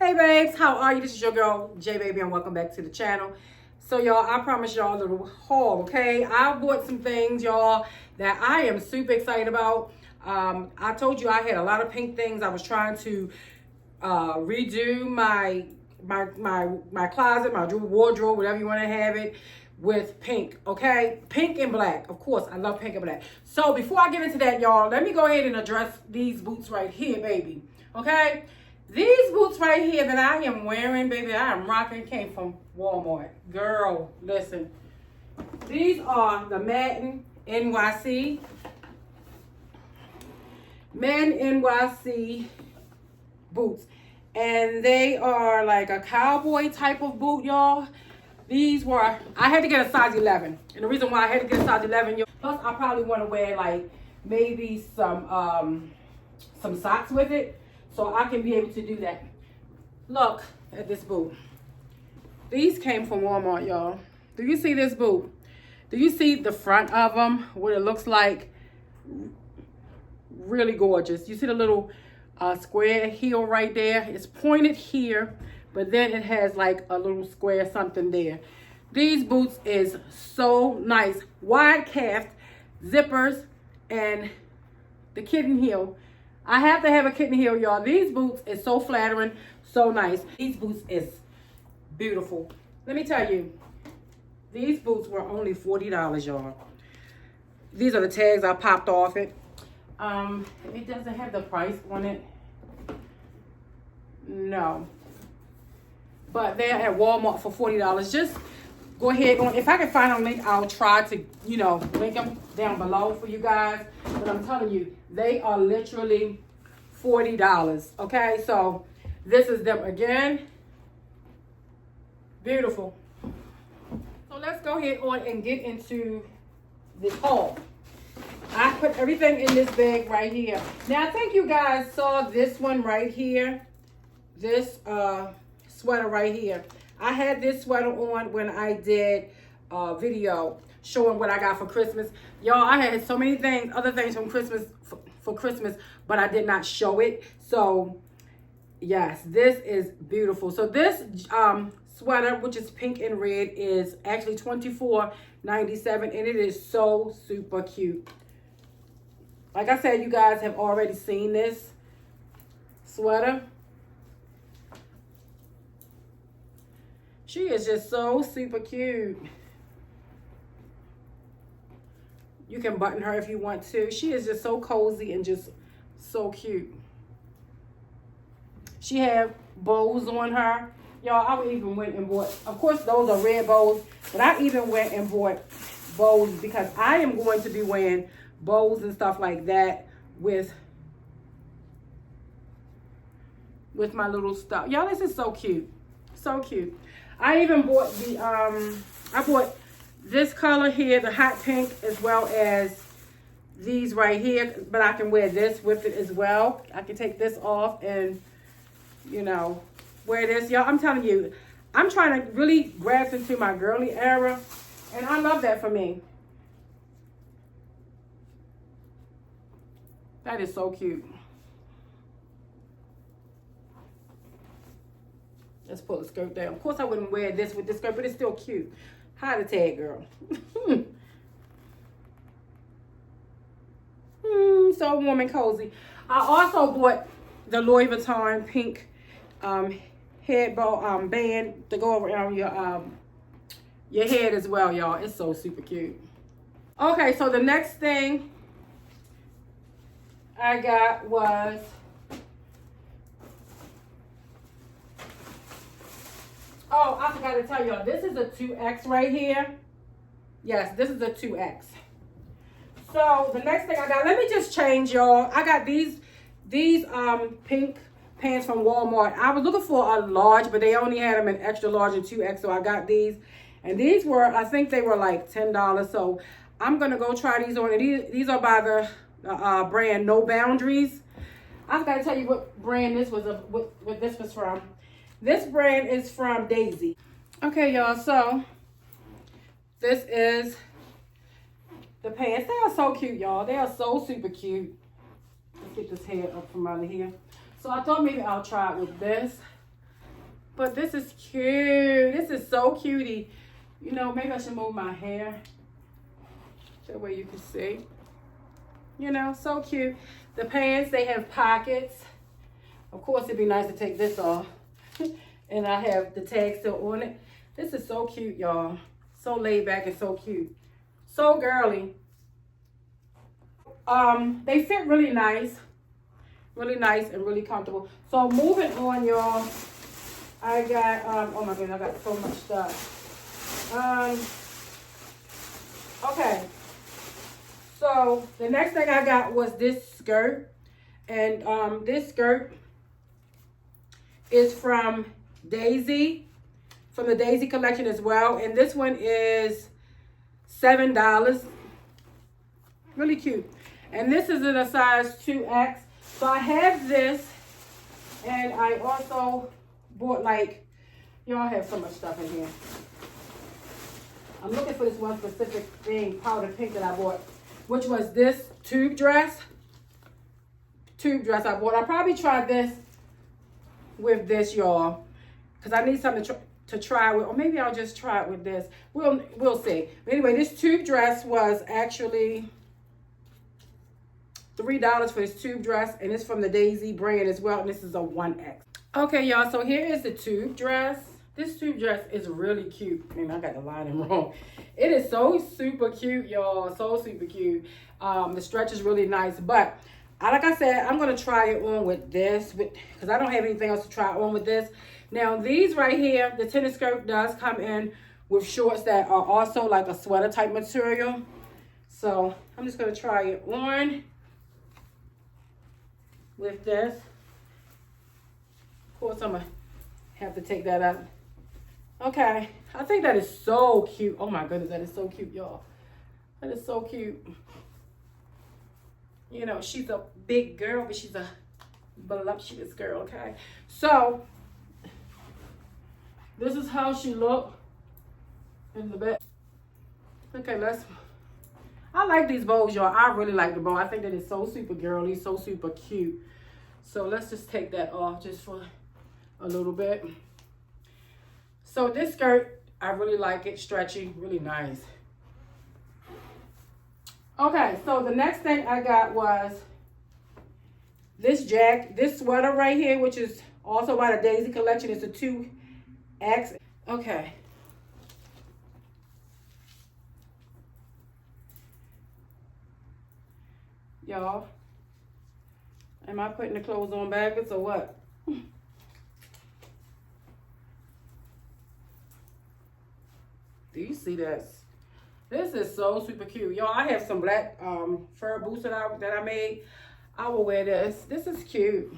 Hey babes, how are you? This is your girl J Baby and welcome back to the channel. So y'all, I promised y'all a little haul, okay? I bought some things, y'all, that I am super excited about. I told you I had a lot of pink things. I was trying to redo my closet, my wardrobe, whatever you want to have it, with pink, okay? Pink and black. Of course, I love pink and black. So before I get into that, y'all, let me go ahead and address these boots right here, baby, okay? These boots right here that I am wearing, baby, I am rocking, came from Walmart. Girl, listen. These are the Madden NYC. Madden NYC boots. And they are like a cowboy type of boot, y'all. These were, I had to get a size 11. And the reason why I had to get a size 11, plus I probably want to wear like maybe some socks with it. So I can be able to do that. Look at this boot. These came from Walmart, y'all. Do you see this boot? Do you see the front of them? What it looks like? Really gorgeous. You see the little square heel right there? It's pointed here, but then it has like a little square something there. These boots is so nice. Wide calf, zippers, and the kitten heel. I have to have a kitten heel, y'all. These boots is so flattering, so nice. These boots is beautiful. Let me tell you, these boots were only $40, y'all. These are the tags I popped off it. It doesn't have the price on it. No. But they're at Walmart for $40. Just go ahead. If I can find a link, I'll try to, link them down below for you guys. But I'm telling you, they are literally $40. Okay, so this is them again. Beautiful. So let's go ahead on and get into this haul. I put everything in this bag right here. Now I think you guys saw this one right here. This sweater right here. I had this sweater on when I did a video showing what I got for Christmas. Y'all, I had so many things, other things from Christmas, for Christmas, but I did not show it. So, yes, this is beautiful. So this sweater, which is pink and red, is actually $24.97, and it is so super cute. Like I said, you guys have already seen this sweater. She is just so super cute. You can button her if you want to. She is just so cozy and just so cute. She have bows on her. Y'all, I even went and bought, of course those are red bows, but I even went and bought bows because I am going to be wearing bows and stuff like that with my little stuff. Y'all, this is so cute. So cute. I even bought the, I bought this color here, the hot pink, as well as these right here, but I can wear this with it as well. I can take this off and, wear this. Y'all, I'm telling you, I'm trying to really grasp into my girly era, and I love that for me. That is so cute. Let's pull the skirt down. Of course, I wouldn't wear this with this skirt, but it's still cute. Hide the tag, girl. So warm and cozy. I also bought the Louis Vuitton pink head band to go around your head as well, y'all. It's so super cute. Okay, so the next thing I got was I forgot to tell y'all, this is a 2X right here. Yes, this is a 2X. So the next thing I got, let me just change, y'all. I got these pink pants from Walmart. I was looking for a large, but they only had them in extra large and 2X, so I got these. And these were, I think they were like $10. So I'm gonna go try these on. And these are by the brand No Boundaries. I forgot to tell you what brand this was, what this was from. This brand is from Daisy. Okay, y'all, so this is the pants. They are so cute, y'all. They are so super cute. Let's get this hair up from out of here. So I thought maybe I'll try it with this. But this is cute. This is so cutie. You know, maybe I should move my hair. That way you can see. You know, so cute. The pants, they have pockets. Of course, it'd be nice to take this off. And I have the tag still on it. This is so cute, y'all. So laid back and so cute. So girly. They fit really nice. Really nice and really comfortable. So moving on, y'all. I got, oh my goodness, I got so much stuff. Okay. So the next thing I got was this skirt. And this skirt is from Daisy, from the Daisy collection as well. And this one is $7. Really cute. And this is in a size 2X. So I have this, and I also bought, like, y'all have so much stuff in here. I'm looking for this one specific thing, powder pink, that I bought, which was this tube dress. I bought. I'll probably try this with this, y'all, because I need something to try with, or maybe I'll just try it with this. We'll see. But anyway, this tube dress was actually $3 for this tube dress, and it's from the Daisy brand as well, and this is a 1X. Okay, y'all, so here is the tube dress. This tube dress is really cute. I mean, I got the lining wrong. It is so super cute, y'all. So super cute. The stretch is really nice, but like I said, I'm going to try it on with this, because I don't have anything else to try on with this. Now, these right here, the tennis skirt does come in with shorts that are also like a sweater type material. So I'm just going to try it on with this. Of course, I'm going to have to take that out. Okay, I think that is so cute. Oh my goodness, that is so cute, y'all. That is so cute. You know, she's a big girl, but she's a voluptuous girl, okay? So, this is how she looked in the back. Okay, I like these bows, y'all. I really like the bow. I think that is so super girly, so super cute. So, let's just take that off just for a little bit. So, this skirt, I really like it. Stretchy, really nice. Okay, so the next thing I got was this sweater right here, which is also by the Daisy collection. It's a 2X. Okay. Y'all, am I putting the clothes on backwards or what? Do you see this? This is so super cute. Y'all, I have some black fur boots that I made. I will wear this. This is cute.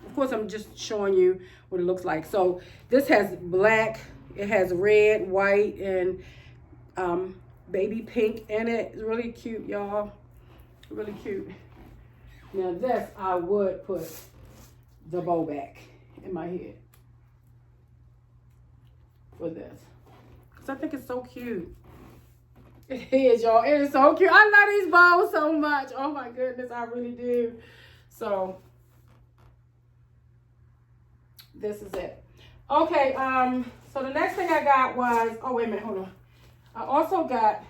Of course, I'm just showing you what it looks like. So this has black, it has red, white, and baby pink in it. It's really cute, y'all. Really cute. Now this, I would put the bow back in my head for this. Because I think it's so cute. It is, y'all. It is so cute. I love these bows so much. Oh my goodness, I really do. So this is it. Okay, so the next thing I got was, oh wait a minute, hold on. I also got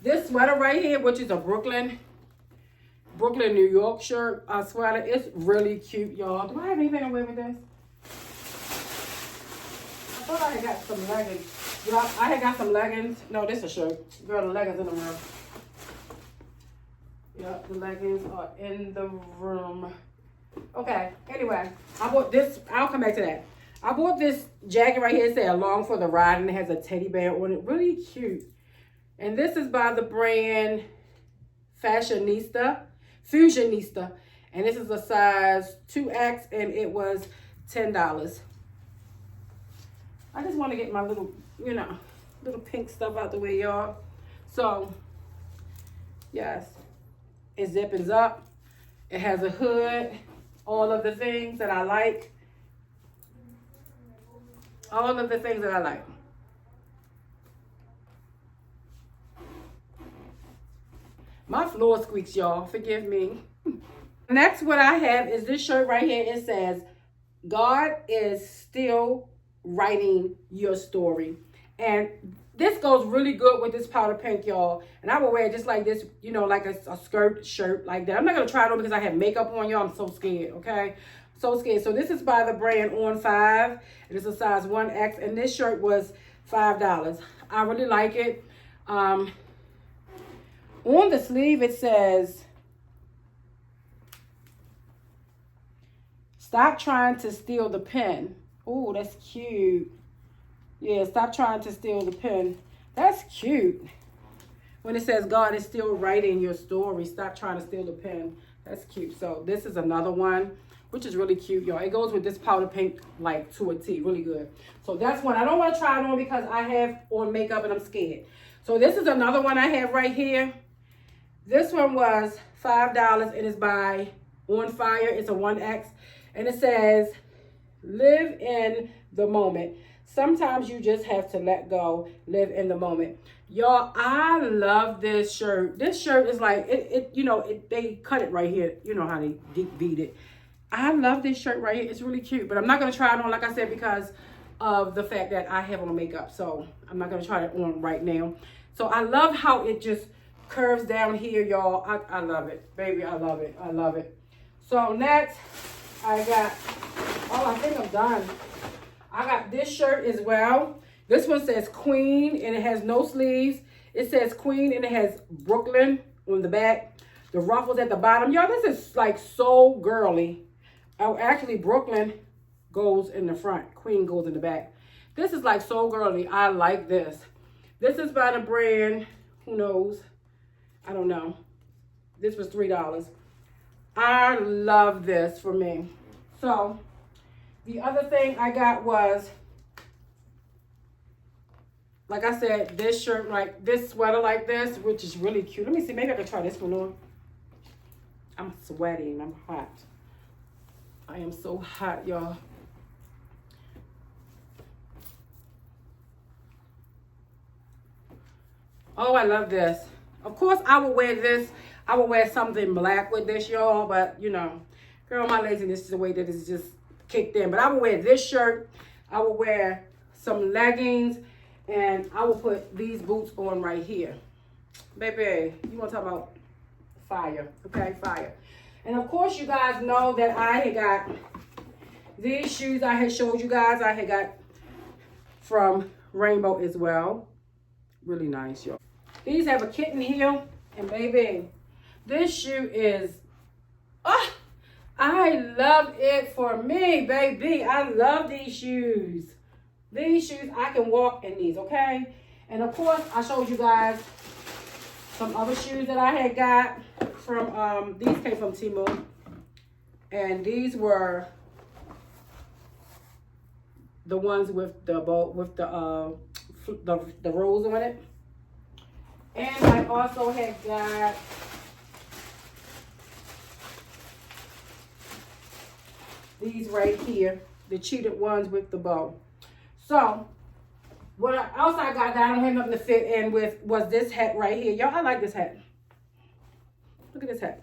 this sweater right here, which is a Brooklyn, New York shirt sweater. It's really cute, y'all. Do I have anything to wear with this? I thought I had got some leggings. I had got some leggings. No, this is a shirt. Girl, the leggings in the room. Yep, the leggings are in the room. Okay, anyway, I bought this. I'll come back to that. I bought this jacket right here. It says along for the ride, and it has a teddy bear on it. Really cute. And this is by the brand Fusionista. And this is a size 2X, and it was $10. I just want to get my little, little pink stuff out the way, y'all. So, yes, it zips up. It has a hood. All of the things that I like. All of the things that I like. My floor squeaks, y'all. Forgive me. Next, what I have is this shirt right here. It says, God is still writing your story. And this goes really good with this powder pink, y'all. And I will wear it just like this, you know, like a skirt shirt like that. I'm not going to try it on because I have makeup on, y'all. I'm so scared, okay? So scared. So this is by the brand On 5. It is a size 1X. And this shirt was $5. I really like it. On the sleeve, it says, stop trying to steal the pen. Oh, that's cute. Yeah, stop trying to steal the pen. That's cute. When it says God is still writing your story, stop trying to steal the pen. That's cute. So this is another one, which is really cute, y'all. It goes with this powder pink, like, to a T. Really good. So that's one. I don't want to try it on because I have on makeup and I'm scared. So this is another one I have right here. This one was $5. It is by On Fire. It's a 1X. And it says, live in the moment. Sometimes you just have to let go, live in the moment. Y'all, I love this shirt. This shirt is like, they cut it right here. You know how they deep beat it. I love this shirt right here. It's really cute. But I'm not going to try it on, like I said, because of the fact that I have on makeup. So I'm not going to try it on right now. So I love how it just curves down here, y'all. I love it. Baby, I love it. I love it. So next, I got, I think I'm done. I got this shirt as well. This one says Queen and it has no sleeves. It says Queen and it has Brooklyn on the back. The ruffles at the bottom. Y'all, this is like so girly. Oh, actually, Brooklyn goes in the front. Queen goes in the back. This is like so girly. I like this. This is by the brand, who knows? I don't know. This was $3. I love this for me. So, the other thing I got was, like I said, this shirt, like this sweater like this, which is really cute. Let me see, maybe I can try this one on. I'm sweating, I'm hot. I am so hot, y'all. Oh, I love this. Of course, I would wear this. I would wear something black with this, y'all, but, you know, girl, my laziness is the way that it's just kicked in. But I would wear this shirt. I would wear some leggings, and I will put these boots on right here. Baby, you want to talk about fire, okay? Fire. And, of course, you guys know that I had got these shoes I had showed you guys. I had got from Rainbow as well. Really nice, y'all. These have a kitten heel, and baby, this shoe is, I love it for me, baby. I love these shoes. These shoes, I can walk in these, okay? And of course, I showed you guys some other shoes that I had got from, these came from Temu. And these were the ones with the bow, with the rose on it. And I also had got these right here, the cheated ones with the bow. So, what else I got that I don't have nothing to fit in with was this hat right here. Y'all, I like this hat. Look at this hat.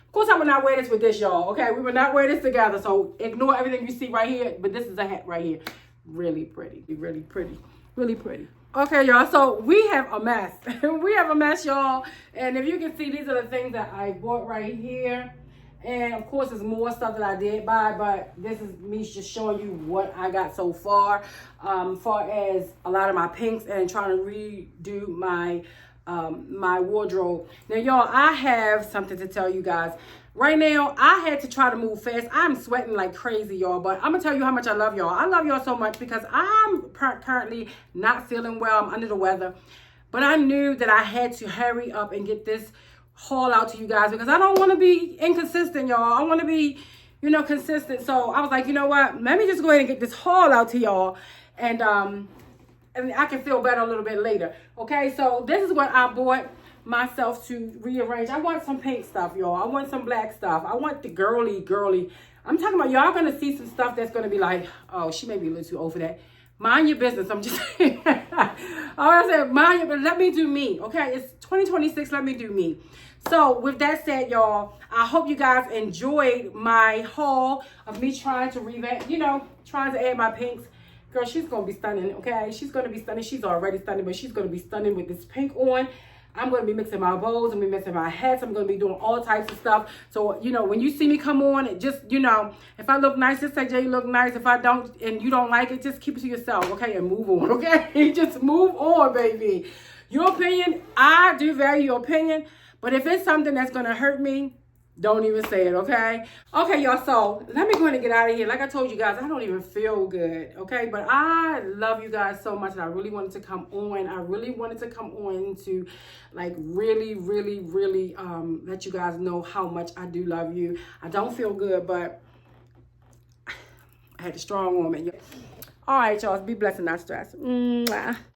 Of course, I would not wear this with this, y'all. Okay, we would not wear this together. So, ignore everything you see right here. But this is a hat right here. Really pretty. Really pretty. Really pretty. Okay, y'all. So, we have a mess. We have a mess, y'all. And if you can see, these are the things that I bought right here. And, of course, there's more stuff that I did buy. But this is me just showing you what I got so far. Far as a lot of my pinks and trying to redo my my wardrobe. Now, y'all, I have something to tell you guys. Right now, I had to try to move fast. I'm sweating like crazy, y'all. But I'm going to tell you how much I love y'all. I love y'all so much because I'm currently not feeling well. I'm under the weather. But I knew that I had to hurry up and get this haul out to you guys because I don't want to be inconsistent, y'all. I want to be, you know, consistent. So I was like, you know what? Let me just go ahead and get this haul out to y'all. And I can feel better a little bit later. Okay, so this is what I bought myself to rearrange. I want some pink stuff, y'all. I want some black stuff. I want the girly. I'm talking about y'all gonna see some stuff that's gonna be like, oh, she may be a little too old for that. Mind your business. I'm just I said, mind your business. Let me do me. Okay, it's 2026. Let me do me. So with that said, y'all, I hope you guys enjoyed my haul of me trying to revamp, you know, trying to add my pinks. Girl, she's going to be stunning, okay? She's going to be stunning. She's already stunning, but she's going to be stunning with this pink on. I'm going to be mixing my bows. I'm going to be mixing my hats. I'm going to be doing all types of stuff. So, you know, when you see me come on, it just, you know, if I look nice, just say, Jay, you look nice. If I don't, and you don't like it, just keep it to yourself, okay? And move on, okay? Just move on, baby. Your opinion, I do value your opinion. But if it's something that's going to hurt me, don't even say it, okay? Okay, y'all, so let me go ahead and get out of here. Like I told you guys, I don't even feel good, okay? But I love you guys so much, and I really wanted to come on. I really wanted to come on to, like, really let you guys know how much I do love you. I don't feel good, but I had a strong woman. All right, y'all, be blessed and not stressed. Mwah.